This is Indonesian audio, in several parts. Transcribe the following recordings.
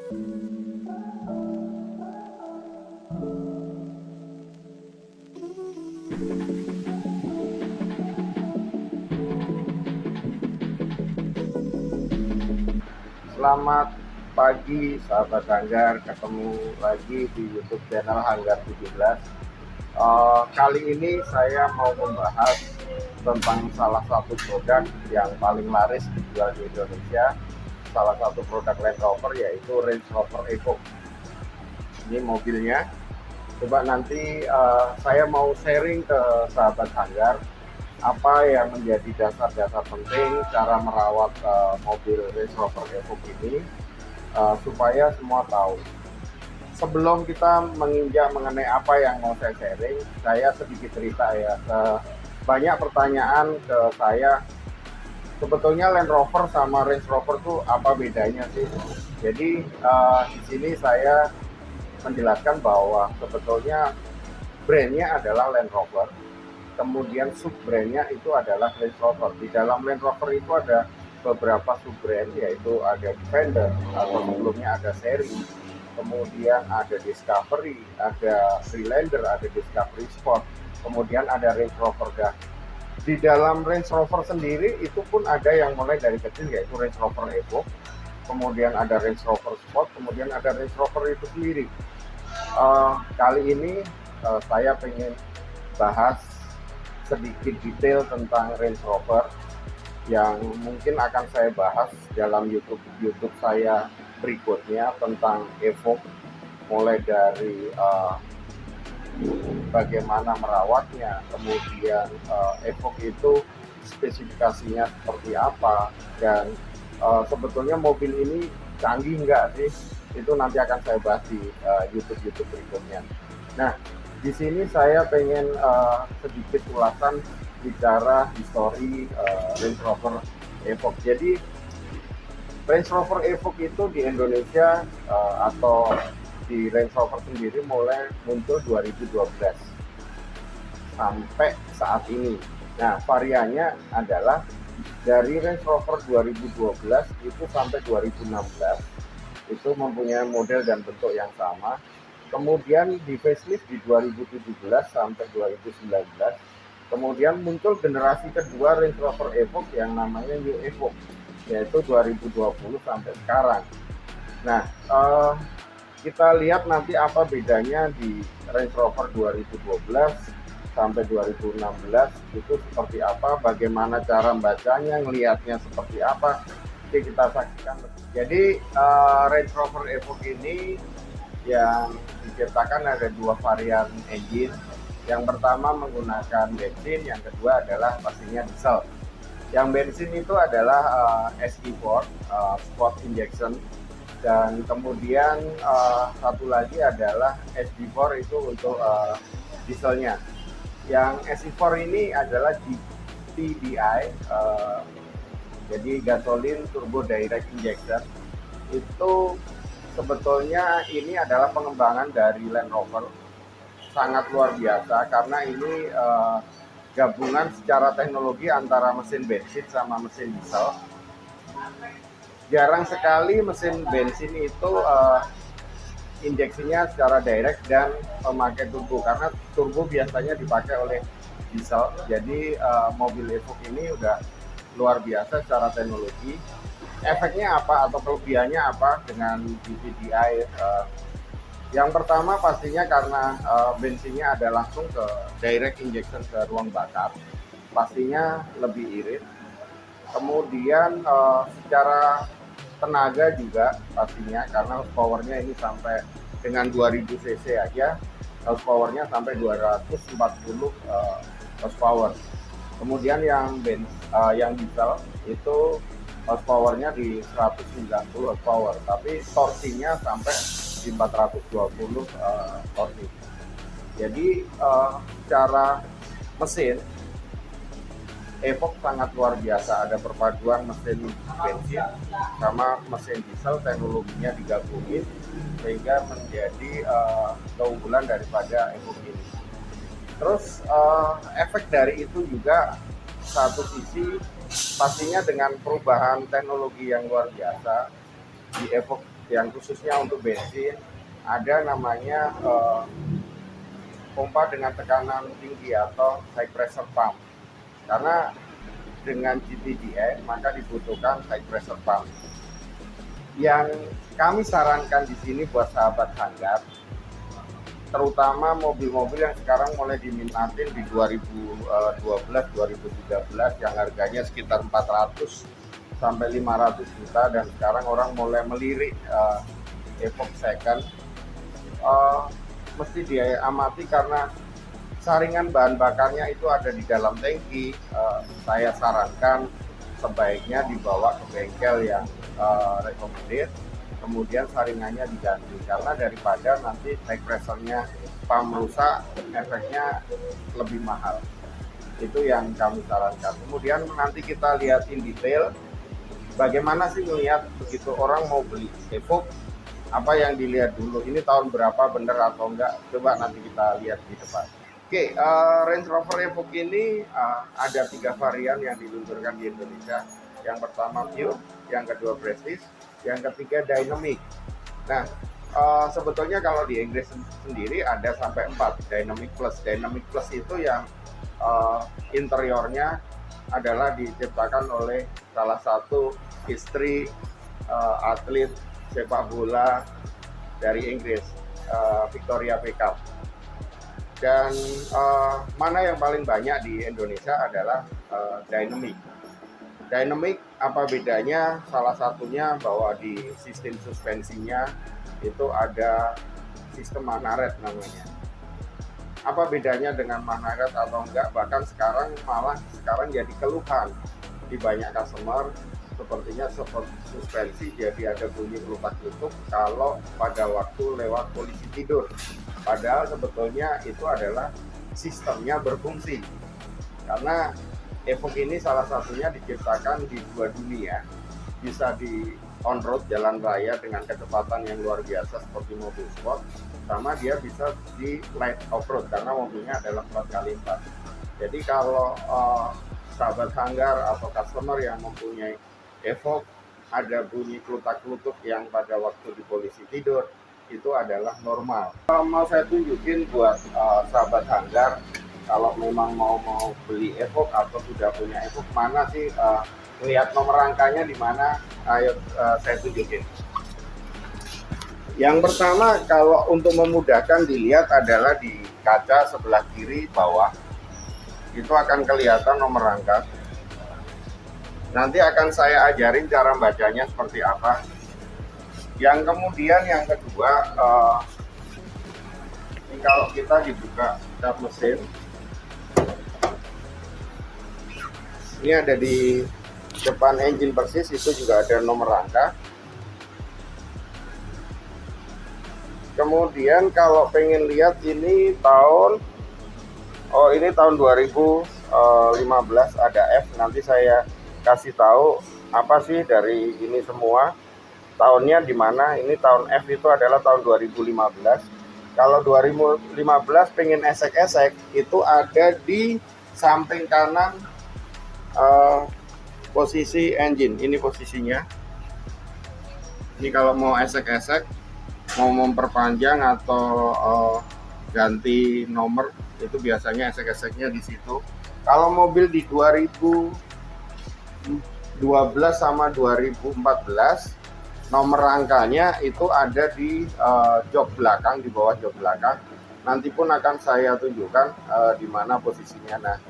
Selamat pagi sahabat Hanggar, ketemu lagi di YouTube channel Hanggar 17. Kali ini saya mau membahas tentang salah satu produk yang paling laris dijual di Indonesia. Salah satu produk Land Rover yaitu Range Rover Evoque. Ini mobilnya. Coba nanti saya mau sharing ke sahabat Hanggar apa yang menjadi dasar-dasar penting cara merawat mobil Range Rover Evoque ini, supaya semua tahu. Sebelum kita menginjak mengenai apa yang mau saya sharing, saya sedikit cerita ya. Banyak pertanyaan ke saya, sebetulnya Land Rover sama Range Rover tuh apa bedanya sih? Jadi di sini saya menjelaskan bahwa sebetulnya brandnya adalah Land Rover, kemudian sub brandnya itu adalah Range Rover. Di dalam Land Rover itu ada beberapa sub brand, yaitu ada Defender atau sebelumnya ada Seri, kemudian ada Discovery, ada Freelander, ada Discovery Sport, kemudian ada Range Rover. Dan di dalam Range Rover sendiri itu pun ada yang mulai dari kecil, yaitu Range Rover Evoque, kemudian ada Range Rover Sport, kemudian ada Range Rover itu sendiri. Kali ini saya pengen bahas sedikit detail tentang Range Rover yang mungkin akan saya bahas dalam YouTube saya berikutnya tentang Evoque, mulai dari bagaimana merawatnya, kemudian Evoque itu spesifikasinya seperti apa, dan sebetulnya mobil ini canggih nggak sih, itu nanti akan saya bahas di YouTube berikutnya. Nah, di sini saya pengen sedikit ulasan bicara histori Range Rover Evoque. Jadi Range Rover Evoque itu di Indonesia atau di Range Rover sendiri mulai muncul 2012 sampai saat ini. Nah, variannya adalah dari Range Rover 2012 itu sampai 2016 itu mempunyai model dan bentuk yang sama. Kemudian di facelift di 2017 sampai 2019. Kemudian muncul generasi kedua Range Rover Evoque yang namanya New Evoque, yaitu 2020 sampai sekarang. Nah, kita lihat nanti apa bedanya di Range Rover 2012 sampai 2016 itu seperti apa, bagaimana cara membacanya, ngelihatnya seperti apa. Oke, kita saksikan. Jadi Range Rover Evoque ini yang diciptakan ada dua varian engine. Yang pertama menggunakan bensin, yang kedua adalah pastinya diesel. Yang bensin itu adalah SE4 Sport Injection, dan kemudian satu lagi adalah SD4 itu untuk dieselnya. Yang SE4 ini adalah GTDI, jadi gasolin turbo direct injection. Itu sebetulnya ini adalah pengembangan dari Land Rover, sangat luar biasa karena ini gabungan secara teknologi antara mesin bensin sama mesin diesel. Jarang sekali mesin bensin itu injeksinya secara direct dan memakai turbo, karena turbo biasanya dipakai oleh diesel. Jadi mobil Evoque ini udah luar biasa secara teknologi. Efeknya apa atau kelebihannya apa dengan GTDI? Yang pertama pastinya karena bensinnya ada langsung ke direct injection ke ruang bakar, pastinya lebih irit. Kemudian secara tenaga juga pastinya, karena horsepowernya ini sampai dengan 2000 cc aja, horsepowernya sampai 240 horsepower. Kemudian yang diesel itu horsepowernya di 190 horsepower, tapi torsinya sampai di 420 torsi. Jadi secara mesin Evoque sangat luar biasa, ada perpaduan mesin bensin sama mesin diesel, teknologinya digabungin sehingga menjadi keunggulan daripada Evoque ini. Terus efek dari itu juga satu sisi pastinya dengan perubahan teknologi yang luar biasa di Evoque yang khususnya untuk bensin, ada namanya pompa dengan tekanan tinggi atau high pressure pump. Karena dengan GTDI maka dibutuhkan high pressure pump. Yang kami sarankan di sini buat sahabat Hanggar, terutama mobil-mobil yang sekarang mulai diminatin di 2012-2013 yang harganya sekitar 400 sampai 500 juta, dan sekarang orang mulai melirik Evoque second, mesti diamati karena saringan bahan bakarnya itu ada di dalam tangki. Saya sarankan sebaiknya dibawa ke bengkel yang recommended, kemudian saringannya diganti, karena daripada nanti high pressure-nya pump rusak, efeknya lebih mahal. Itu yang kami sarankan. Kemudian nanti kita lihat in detail bagaimana sih melihat begitu orang mau beli Evoque, apa yang dilihat dulu, ini tahun berapa, bener atau enggak, coba nanti kita lihat di depan. Oke, Range Rover Evoque ini ada 3 varian yang diluncurkan di Indonesia. Yang pertama Pure, yang kedua Prestige, yang ketiga Dynamic. Nah, sebetulnya kalau di Inggris sendiri ada sampai 4 Dynamic Plus. Dynamic Plus itu yang interiornya adalah diciptakan oleh salah satu istri atlet sepak bola dari Inggris, Victoria Beckham. Dan mana yang paling banyak di Indonesia adalah Dynamic. Dynamic apa bedanya? Salah satunya bahwa di sistem suspensinya itu ada sistem Manaret namanya. Apa bedanya dengan Manaret atau enggak? Bahkan sekarang jadi keluhan di banyak customer, sepertinya suspensi jadi ada bunyi kelupak-kelupuk kalau pada waktu lewat polisi tidur. Padahal sebetulnya itu adalah sistemnya berfungsi. Karena Evoque ini salah satunya diciptakan di 2 dunia. Bisa di on-road jalan raya dengan kecepatan yang luar biasa seperti mobil sport, sama dia bisa di light off-road karena mobilnya adalah 4x4. Jadi kalau sahabat Hanggar atau customer yang mempunyai Evoque ada bunyi kelutak-kelutuk yang pada waktu di polisi tidur, itu adalah normal. Mau saya tunjukin buat sahabat Hanggar, kalau memang mau beli Evoque atau sudah punya Evoque, mana sih lihat nomor rangkanya di mana? Ayo saya tunjukin. Yang pertama, kalau untuk memudahkan dilihat adalah di kaca sebelah kiri bawah, itu akan kelihatan nomor rangka. Nanti akan saya ajarin cara bacanya seperti apa. Yang kemudian yang kedua, ini kalau kita dibuka tab mesin, ini ada di depan engine persis, itu juga ada nomor rangka. Kemudian kalau pengen lihat ini tahun, ini tahun 2015 ada F, nanti saya kasih tahu apa sih dari ini semua tahunnya di mana. Ini tahun F itu adalah tahun 2015. Kalau 2015 pengen esek-esek, itu ada di samping kanan posisi engine. Ini posisinya. Ini kalau mau esek-esek, mau memperpanjang atau ganti nomor, itu biasanya esek-eseknya di situ. Kalau mobil di 2012 sama 2014, nomor rangkanya itu ada di jok belakang, di bawah jok belakang. Nanti pun akan saya tunjukkan di mana posisinya. Nah,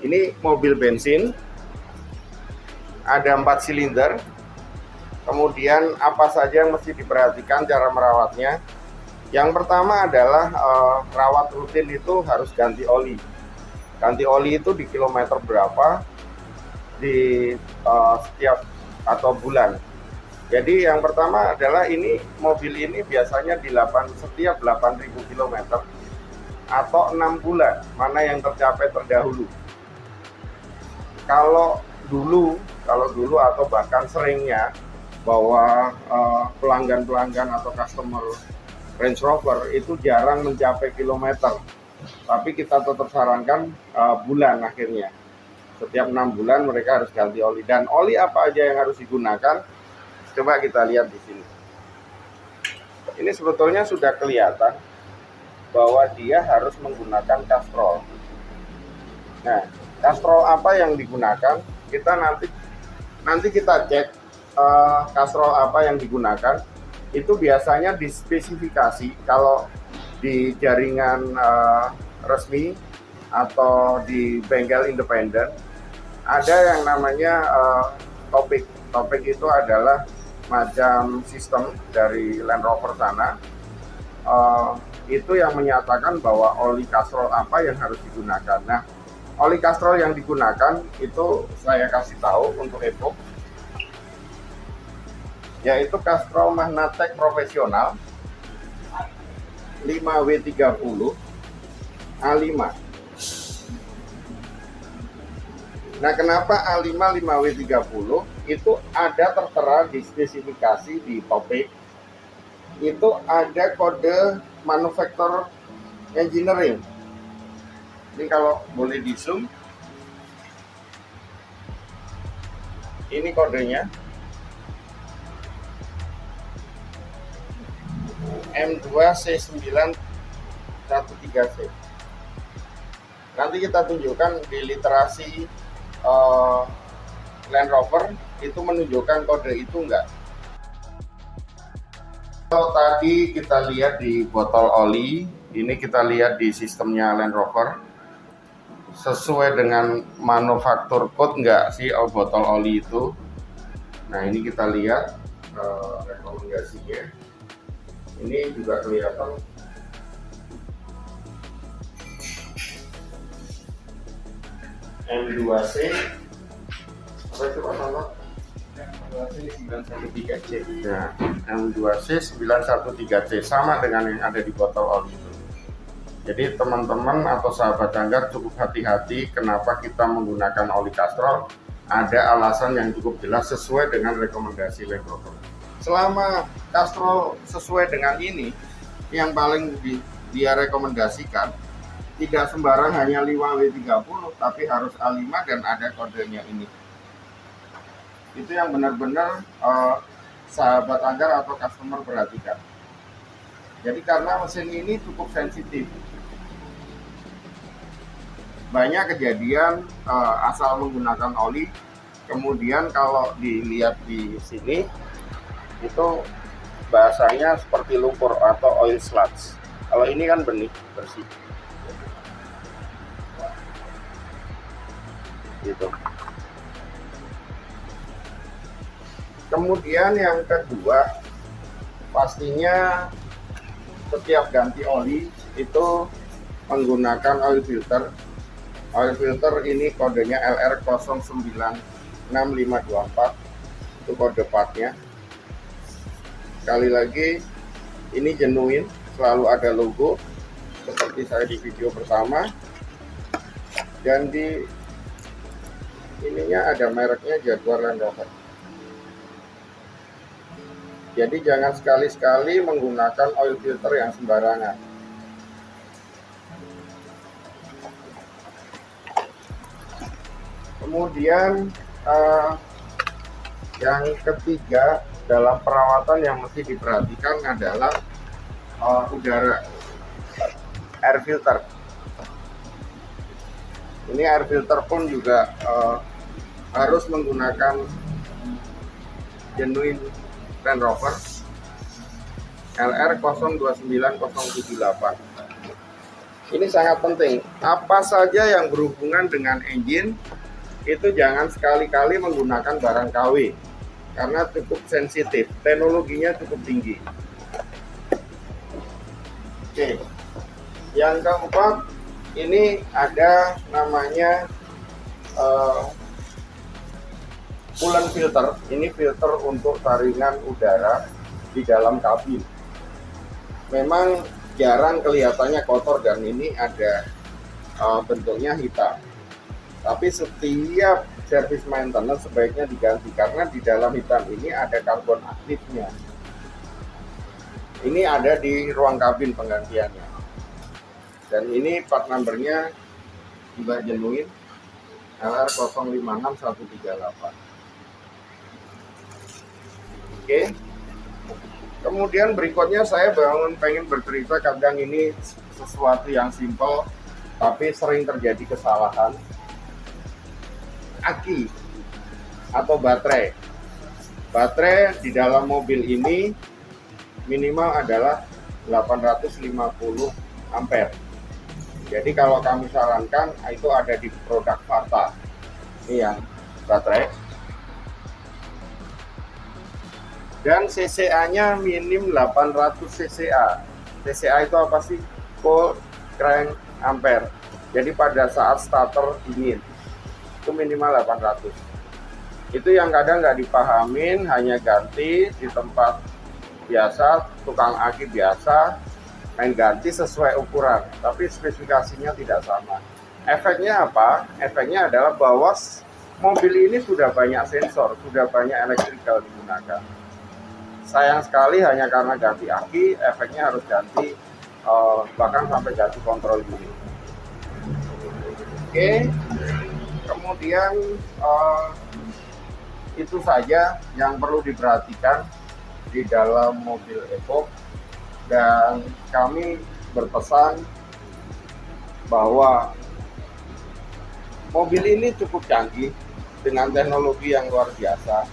ini mobil bensin, ada 4 silinder. Kemudian apa saja yang mesti diperhatikan cara merawatnya? Yang pertama adalah rawat rutin itu harus ganti oli. Ganti oli itu di kilometer berapa, di setiap atau bulan. Jadi yang pertama adalah ini mobil ini biasanya setiap 8.000 km atau 6 bulan, mana yang tercapai terdahulu. Kalau dulu atau bahkan seringnya bahwa pelanggan-pelanggan atau customer Range Rover itu jarang mencapai kilometer, tapi kita tetap sarankan bulan akhirnya. Setiap 6 bulan mereka harus ganti oli. Dan oli apa aja yang harus digunakan? Coba kita lihat di sini. Ini sebetulnya sudah kelihatan bahwa dia harus menggunakan kastrol. Nah, kastrol apa yang digunakan? Kita nanti kita cek kastrol apa yang digunakan. Itu biasanya dispesifikasi kalau di jaringan resmi atau di bengkel independen ada yang namanya topik. Topik itu adalah macam sistem dari Land Rover sana. Itu yang menyatakan bahwa oli kastrol apa yang harus digunakan. Nah, oli kastrol yang digunakan itu saya kasih tahu untuk Evoque, yaitu kastrol Magnatec profesional 5W30 A5. Nah, kenapa A5 5W30? Itu ada tertera di spesifikasi di topik. Itu ada kode manufacturer engineering. Ini kalau boleh di zoom, ini kodenya M2C913C. Nanti kita tunjukkan di literasi Land Rover itu menunjukkan kode itu enggak. Kalau tadi kita lihat di botol oli, ini kita lihat di sistemnya Land Rover sesuai dengan manufaktur code enggak sih botol oli itu. Nah, ini kita lihat rekomendasinya. Ini juga kelihatan M2C apa itu Pak Solo? M2C 913C. Nah, M2C 913C sama dengan yang ada di botol oli itu. Jadi teman-teman atau sahabat Anggar cukup hati-hati kenapa kita menggunakan oli kastrol. Ada alasan yang cukup jelas sesuai dengan rekomendasi Land Rover. Selama kastrol sesuai dengan ini, yang paling dia rekomendasikan tidak sembarang hanya 5W30, tapi harus A5 dan ada kodenya ini. Itu yang benar-benar sahabat Anggar atau customer perhatikan. Jadi karena mesin ini cukup sensitif, banyak kejadian asal menggunakan oli, kemudian kalau dilihat di sini itu bahasanya seperti lumpur atau oil sludge. Kalau ini kan benih bersih gitu. Kemudian yang kedua, pastinya setiap ganti oli itu menggunakan oil filter. Oil filter ini kodenya LR096524, itu kode partnya. Sekali lagi, ini genuine, selalu ada logo seperti saya di video pertama, dan di ininya ada mereknya Jaguar Land Rover. Jadi jangan sekali-sekali menggunakan oil filter yang sembarangan. Kemudian yang ketiga dalam perawatan yang mesti diperhatikan adalah udara, air filter. Ini air filter pun juga harus menggunakan genuine Land Rover LR029078. Ini sangat penting. Apa saja yang berhubungan dengan engine itu jangan sekali-kali menggunakan barang KW karena cukup sensitif, teknologinya cukup tinggi. Oke, yang keempat ini ada namanya coolant filter. Ini filter untuk saringan udara di dalam kabin. Memang jarang kelihatannya kotor dan ini ada bentuknya hitam. Tapi setiap service maintenance sebaiknya diganti karena di dalam hitam ini ada karbon aktifnya. Ini ada di ruang kabin penggantiannya. Dan ini part numbernya juga genuine LR056138. Oke. Kemudian berikutnya saya pengen bercerita, kadang ini sesuatu yang simple tapi sering terjadi kesalahan. Aki atau baterai. Baterai di dalam mobil ini minimal adalah 850 ampere. Jadi kalau kami sarankan itu ada di produk Varta. Ini yang baterai. Dan CCA-nya minim 800 CCA. CCA itu apa sih? Cold Crank Ampere. Jadi pada saat starter dingin itu minimal 800. Itu yang kadang nggak dipahamin, hanya ganti di tempat biasa, tukang aki biasa, main ganti sesuai ukuran, tapi spesifikasinya tidak sama. Efeknya apa? Efeknya adalah bahwa mobil ini sudah banyak sensor, sudah banyak elektrikal digunakan. Sayang sekali hanya karena ganti aki, efeknya harus ganti bahkan sampai ganti kontrol unit. Oke, kemudian itu saja yang perlu diperhatikan di dalam mobil Evoque, dan kami berpesan bahwa mobil ini cukup canggih dengan teknologi yang luar biasa,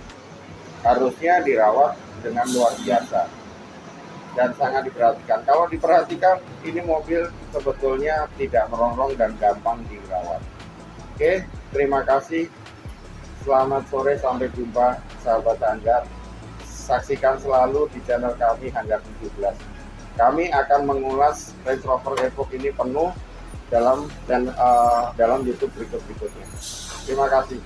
harusnya dirawat dengan luar biasa dan sangat diperhatikan. Kalau diperhatikan, ini mobil sebetulnya tidak merongrong dan gampang dirawat. Oke, terima kasih. Selamat sore, sampai jumpa sahabat Hanggar. Saksikan selalu di channel kami Hanggar 17. Kami akan mengulas Range Rover Evoque ini penuh dalam YouTube berikutnya. Terima kasih.